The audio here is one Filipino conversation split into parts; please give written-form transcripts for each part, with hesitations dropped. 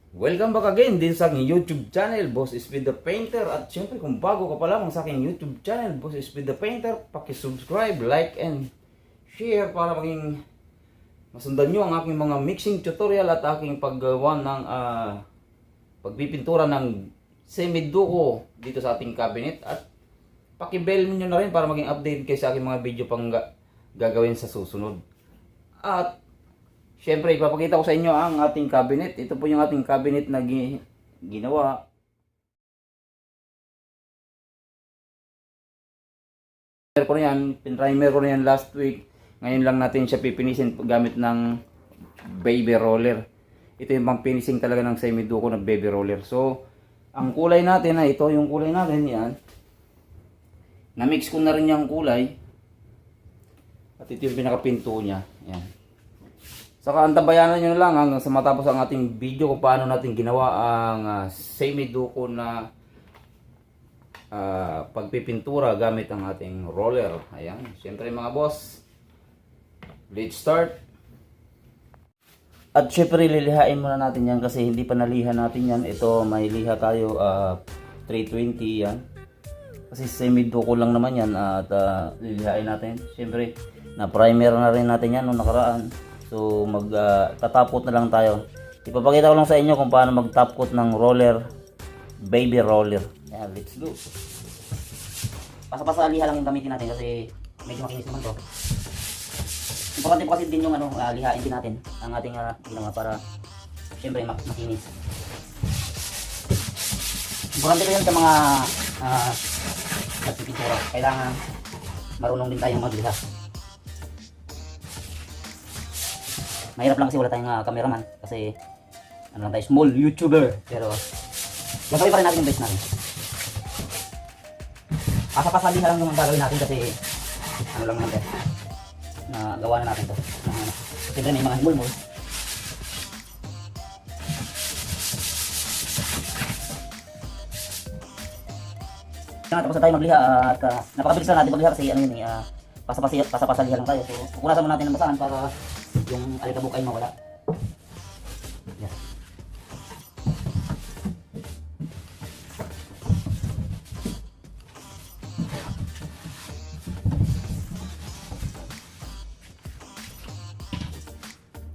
Welcome back again din sa aking YouTube channel, Boss Speed the Painter. At syempre kung bago ka pa lamang sa aking YouTube channel, Boss Speed the Painter, paki-subscribe, like, and share para maging masundan nyo ang aking mga mixing tutorial at aking paggawa ng pagpipintura ng semi-duko dito sa ating cabinet. At paki-bell nyo na rin para maging update kayo sa aking mga video pang gagawin sa susunod. At siyempre, ipapakita ko sa inyo ang ating cabinet. Ito po yung ating cabinet na ginawa. Pinrimer ko na yan last week. Ngayon lang natin siya pipinisin gamit ng baby roller. Ito yung pang finishing talaga ng semi-duko na baby roller. So, ang kulay natin na ito, yung kulay natin yan. Na-mix ko na rin yung kulay. At ito yung pinakapinto niya. Yan. Saka antabayanan nyo na lang hanggang sa matapos ang ating video kung paano natin ginawa ang semi-duko na pagpipintura gamit ang ating roller. Ayan. Siyempre mga boss, let's start. At siyempre lilihain muna natin yan kasi hindi pa naliha natin yan. Ito may liha tayo 320 yan. Kasi semi-duko lang naman yan at lilihain natin. Siyempre na primer na rin natin yan noong nakaraan. So mag-top coat na lang tayo. Ipapakita ko lang sa inyo kung paano mag-top coat ng roller, baby roller. Ayan, let's go. Pasa-pasa liha lang yung gamitin natin kasi medyo makinis naman to. Importante po kasi din yung lihain din natin ang ating ginawa para syempre makinis. Importante ko yan sa mga nagpipintura. Kailangan marunong din tayong magliha. Mahirap lang kasi wala tayong cameraman kasi ano lang tayo, small YouTuber, pero gagawin pa rin natin yung best natin. Pasapasalihan lang yung gagawin natin kasi ano lang naman na gawa na natin to. Siyempre may mga himul-mul. Tapos na tayo magliha at napakabilis lang natin magliha kasi ano yun pasapasalihan lang tayo. So pupunasan mo natin ng basahan para yung alikabok ay mawala. Yes.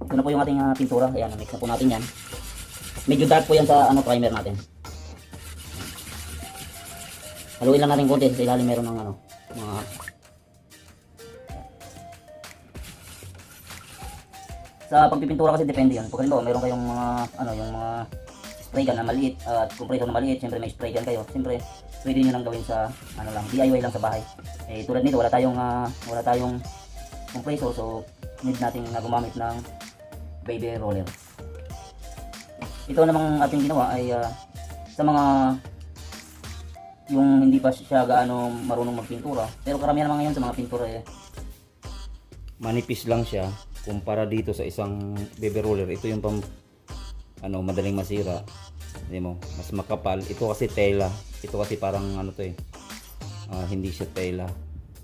Ito na po yung ating pintura. Ayan, mix na po natin yan. Medyo dark po yan sa primer natin. Haluin lang natin konti sa ilalim meron ng mga sa pagpipintura kasi depende yun. Pag halimbawa mayroon kayong mga yung mga spray gun na maliit at compressor na maliit, siyempre may spray gun kayo. Siyempre pwede niyo lang gawin sa lang DIY lang sa bahay. Eh tulad nito wala tayong compressor, so need nating gumamit ng baby roller. Ito namang ating ginawa ay sa mga yung hindi pa siya gaano marunong magpintura. Pero karamihan naman ngayon sa mga pintura manipis lang siya. Kumpara dito sa isang baby roller, ito yung pang madaling masira. Hindi mo, mas makapal. Ito kasi tela. Ito kasi parang hindi siya tela.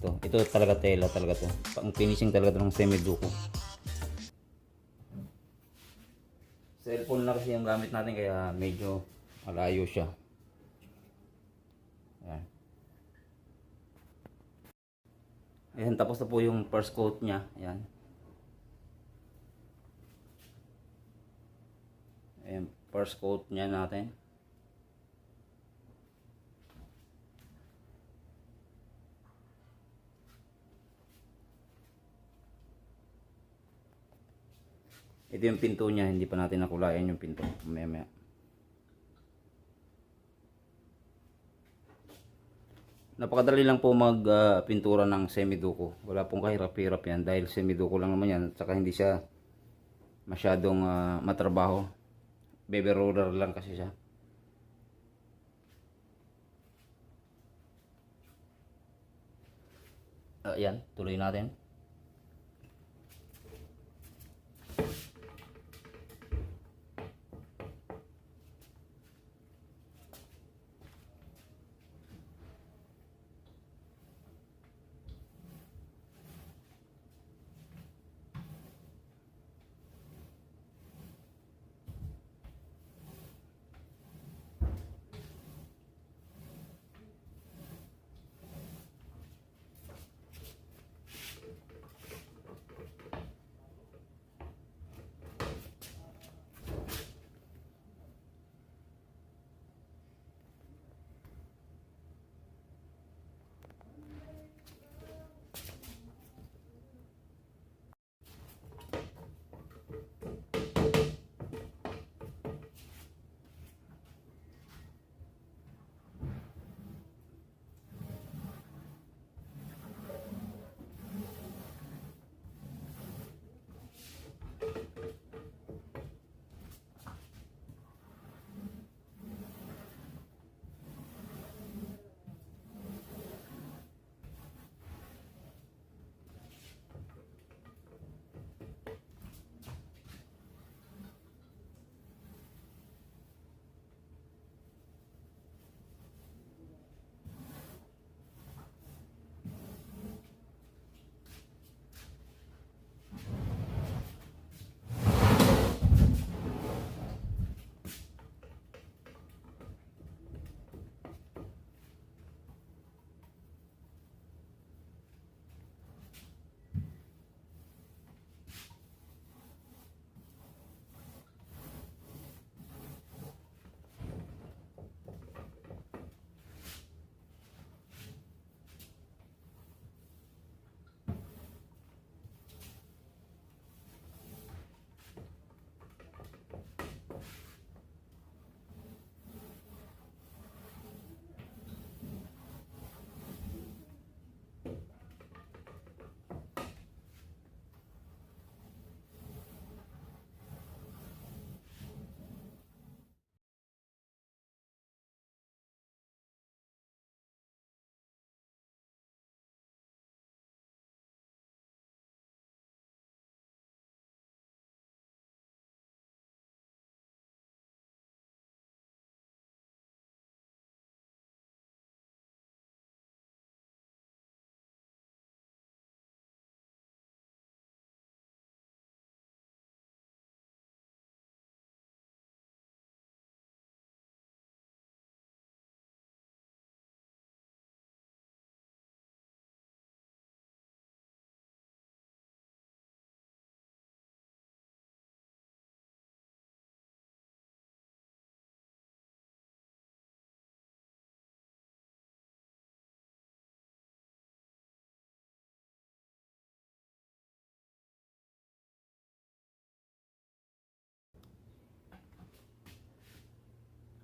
Ito talaga tela talaga to. Pang finishing talaga ng semi-duko. Cellphone na kasi yung gamit natin kaya medyo malayo siya. Ayan. Ayan, tapos na po yung first coat niya. Ayan. Ayan, first coat niya natin. Ito yung pinto niya, hindi pa natin nakulayan yung pinto. Mamaya. Napakadali lang po magpintura ng semi-duko. Wala pong kahirap-hirap yan dahil semi-duko lang naman yan. At saka hindi siya masyadong matrabaho. Baby roller lang kasi siya. Ayan, tuloy natin.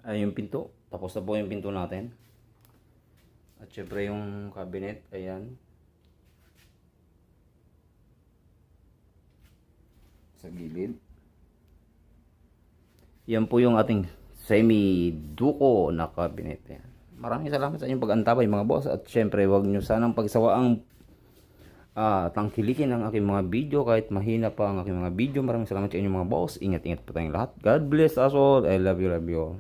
Ay, yung pinto. Tapos na po yung pinto natin. At syempre yung cabinet, ayan. Sa gilid. Yan po yung ating semi-duko na cabinet. Ayan. Maraming salamat sa inyong pag-antabay mga boss. At syempre, huwag nyo sanang pagsawaang tangkilikin ang aking mga video kahit mahina pa ang aking mga video. Maraming salamat sa inyong mga boss. Ingat-ingat po tayong lahat. God bless us all. I love you all.